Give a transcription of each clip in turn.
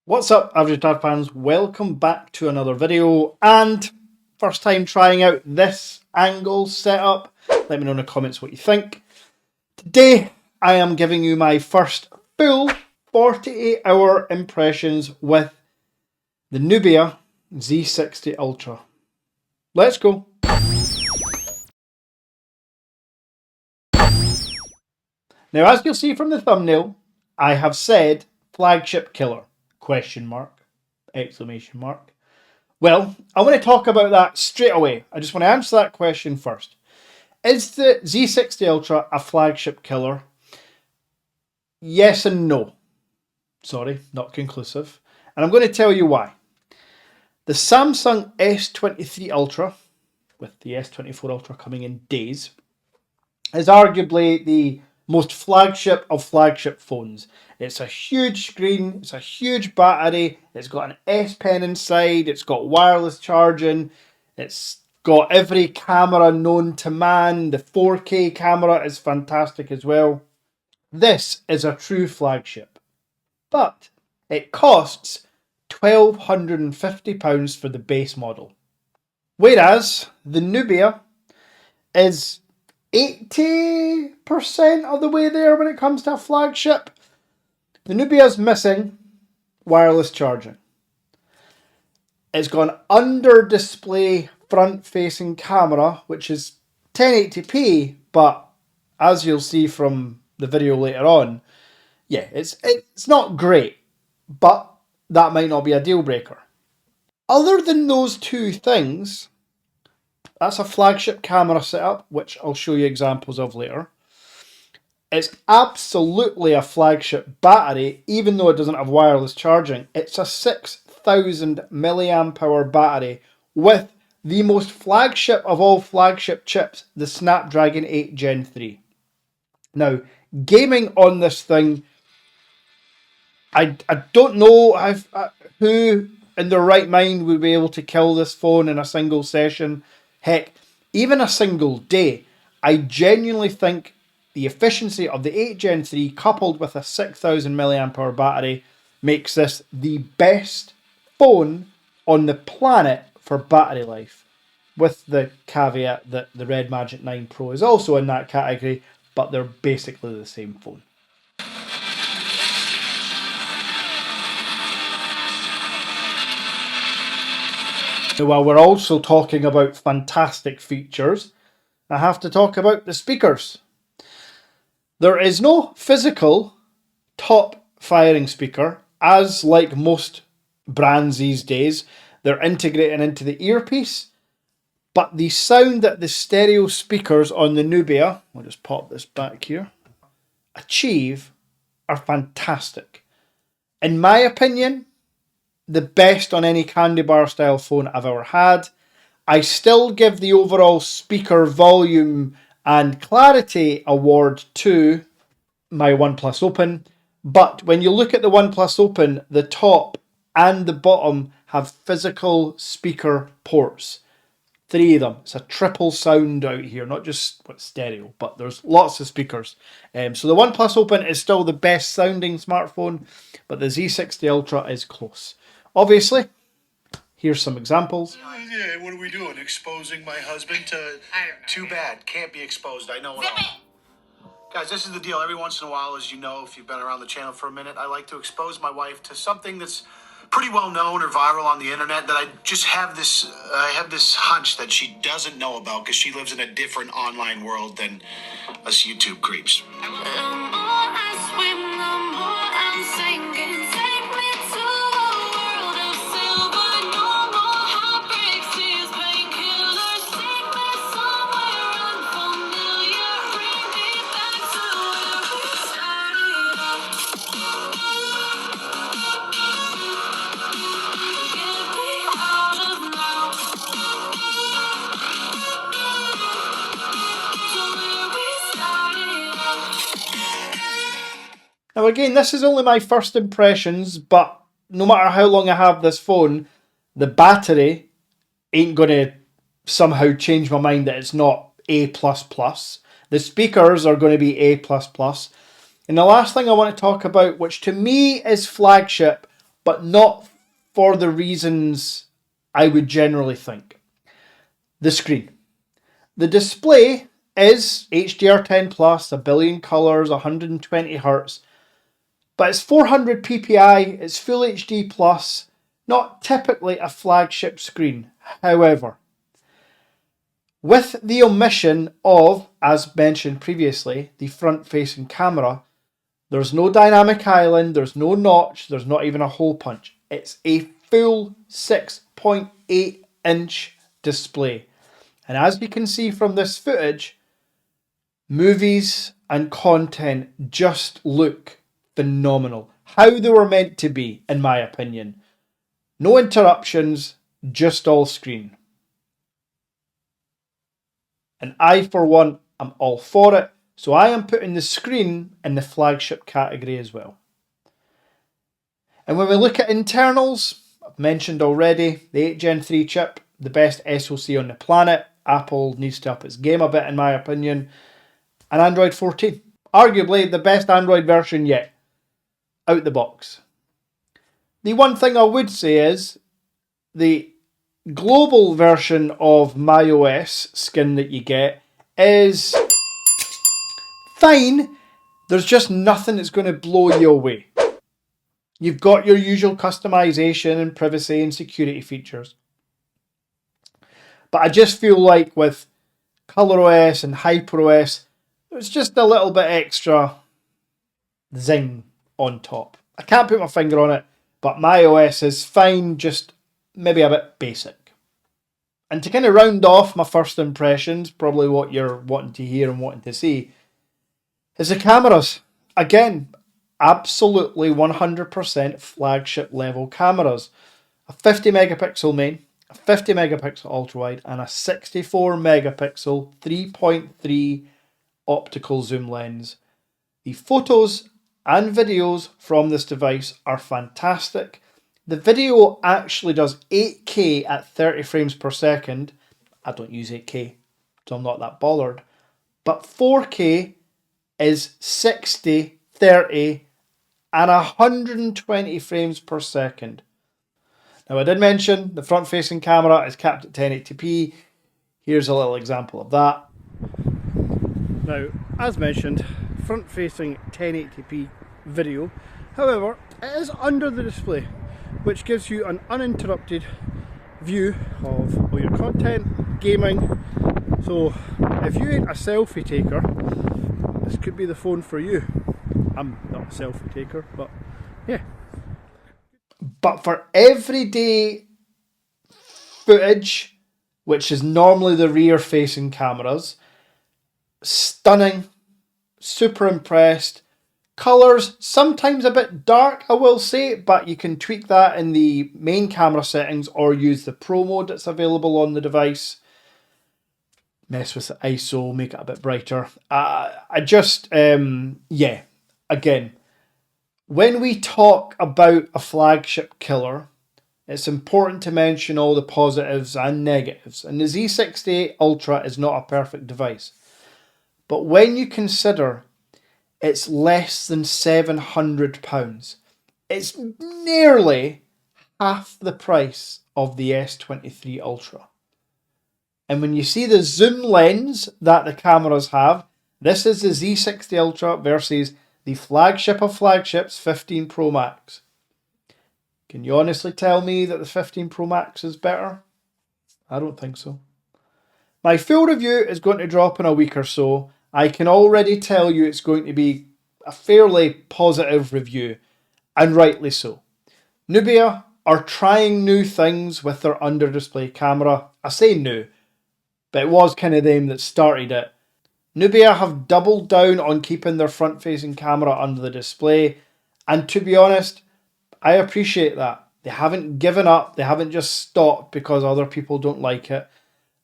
What's up, average dad fans? Welcome back to another video, and first time trying out this angle setup. Let me know in the comments what you think. Today I am giving you my first full 48-hour impressions with the Nubia Z60 Ultra. Let's go. Now, as you'll see from the thumbnail, I have said Flagship Killer, question mark, exclamation mark. Well, I want to talk about that straight away. I just want to answer that question first. Is the Z60 Ultra a flagship killer? Yes and no. Sorry, not conclusive. And I'm going to tell you why. The Samsung S23 Ultra, with the S24 Ultra coming in days, is arguably the most flagship of flagship phones. It's a huge screen, it's a huge battery, it's got an S Pen inside, it's got wireless charging, it's got every camera known to man, the 4K camera is fantastic as well. This is a true flagship, but it costs £1,250 for the base model. Whereas the Nubia is 80% of the way there when it comes to a flagship. The Nubia is missing wireless charging. It's got an under-display front-facing camera, which is 1080p, but as you'll see from the video later on, yeah, it's not great, but that might not be a deal breaker. Other than those two things, that's a flagship camera setup, which I'll show you examples of later. It's absolutely a flagship battery, even though it doesn't have wireless charging. It's a 6,000 milliamp hour battery with the most flagship of all flagship chips, the Snapdragon 8 Gen 3. Now, gaming on this thing, I don't know who in their right mind would be able to kill this phone in a single session. Heck, even a single day. I genuinely think the efficiency of the 8 Gen 3 coupled with a 6,000 milliamp hour battery makes this the best phone on the planet for battery life. With the caveat that the Red Magic 9 Pro is also in that category, but they're basically the same phone. Now, while we're also talking about fantastic features, I have to talk about the speakers. There is no physical top firing speaker, as like most brands these days, they're integrating into the earpiece, but the sound that the stereo speakers on the Nubia, I'll just pop this back here, achieve are fantastic. In my opinion, the best on any candy bar style phone I've ever had. I still give the overall speaker volume and clarity award to my OnePlus Open, but when you look at the OnePlus Open, the top and the bottom have physical speaker ports. 3 of them. It's a triple sound out here, not just stereo, but there's lots of speakers. So the OnePlus Open is still the best sounding smartphone, but the Z60 Ultra is close. Obviously, here's some examples. Yeah, what are we doing? Exposing my husband to... Too bad. Can't be exposed. I know what Guys, this is the deal. Every once in a while, as you know, if you've been around the channel for a minute, I like to expose my wife to something that's pretty well known or viral on the internet that I just have this hunch that she doesn't know about because she lives in a different online world than us YouTube creeps. Now again, this is only my first impressions, but no matter how long I have this phone, the battery ain't going to somehow change my mind that it's not A++. The speakers are going to be A++. And the last thing I want to talk about, which to me is flagship, but not for the reasons I would generally think. The screen. The display is HDR10 plus, a billion colours, 120 Hz, but it's 400 ppi, it's Full HD plus, not typically a flagship screen. However, with the omission of, as mentioned previously, the front-facing camera, there's no dynamic island, there's no notch, there's not even a hole punch. It's a full 6.8 inch display. And as you can see from this footage, movies and content just look phenomenal. How they were meant to be, in my opinion. No interruptions, just all screen. And I, for one, am all for it. So I am putting the screen in the flagship category as well. And when we look at internals, I've mentioned already, the 8 Gen 3 chip, the best SoC on the planet. Apple needs to up its game a bit, in my opinion. And Android 14. Arguably the best Android version yet. Out the box. The one thing I would say is the global version of macOS skin that you get is fine. There's just nothing that's going to blow you away. You've got your usual customization and privacy and security features. But I just feel like with ColorOS and HyperOS, there's just a little bit extra zing on top. I can't put my finger on it, but macOS is fine, just maybe a bit basic. And to kind of round off my first impressions, probably what you're wanting to hear and wanting to see, is the cameras. Again, absolutely 100% flagship level cameras. A 50 megapixel main, a 50 megapixel ultra wide, and a 64 megapixel 3.3 optical zoom lens. The photos and videos from this device are fantastic. The video actually does 8K at 30 frames per second. I don't use 8K, so I'm not that bothered. But 4K is 60, 30, and 120 frames per second. Now I did mention the front-facing camera is capped at 1080p. Here's a little example of that. Now, as mentioned, front-facing 1080p video. However, it is under the display, which gives you an uninterrupted view of all your content, gaming. So if you ain't a selfie taker, this could be the phone for you. I'm not a selfie taker, but yeah. But for everyday footage, which is normally the rear facing cameras, stunning, super impressed. Colours, sometimes a bit dark, I will say, but you can tweak that in the main camera settings or use the Pro mode that's available on the device. Mess with the ISO, make it a bit brighter. Yeah, again, when we talk about a flagship killer, it's important to mention all the positives and negatives. And the Z60 Ultra is not a perfect device. But when you consider it's less than £700, it's nearly half the price of the S23 Ultra. And when you see the zoom lens that the cameras have, this is the Z60 Ultra versus the flagship of flagships, 15 Pro Max. Can you honestly tell me that the 15 Pro Max is better? I don't think so. My full review is going to drop in a week or so. I can already tell you it's going to be a fairly positive review, and rightly so. Nubia are trying new things with their under-display camera. I say new, but it was kind of them that started it. Nubia have doubled down on keeping their front-facing camera under the display, and to be honest, I appreciate that. They haven't given up, they haven't just stopped because other people don't like it.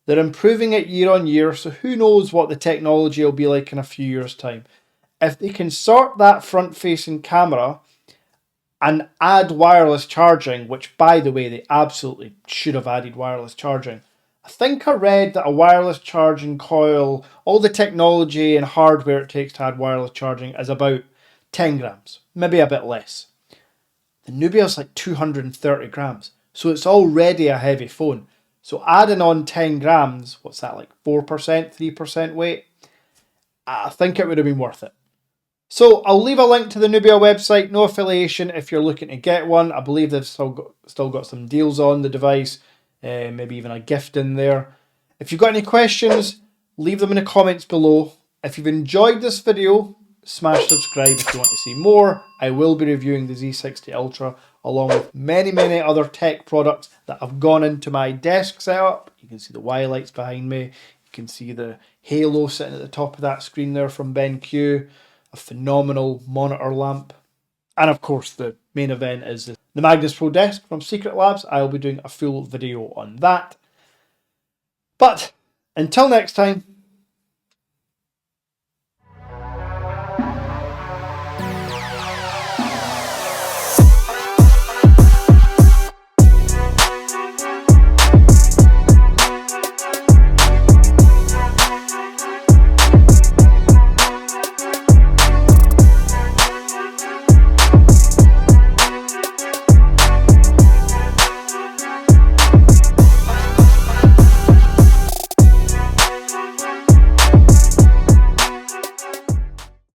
They're improving it year on year, so who knows what the technology will be like in a few years' time. If they can sort that front-facing camera and add wireless charging, which by the way, they absolutely should have added wireless charging. I think I read that a wireless charging coil, all the technology and hardware it takes to add wireless charging is about 10 grams, maybe a bit less. The Nubia is like 230 grams. So it's already a heavy phone. So adding on 10 grams, what's that, like 4%, 3% weight? I think it would have been worth it. So I'll leave a link to the Nubia website, no affiliation if you're looking to get one. I believe they've still got some deals on the device, maybe even a gift in there. If you've got any questions, leave them in the comments below. If you've enjoyed this video, smash subscribe if you want to see more. I will be reviewing the Z60 Ultra along with many other tech products that have gone into my desk setup. You can see the Y lights behind me. You can see the halo sitting at the top of that screen there from BenQ. A phenomenal monitor lamp. And of course the main event is the Magnus Pro desk from Secret Labs. I'll be doing a full video on that. But until next time,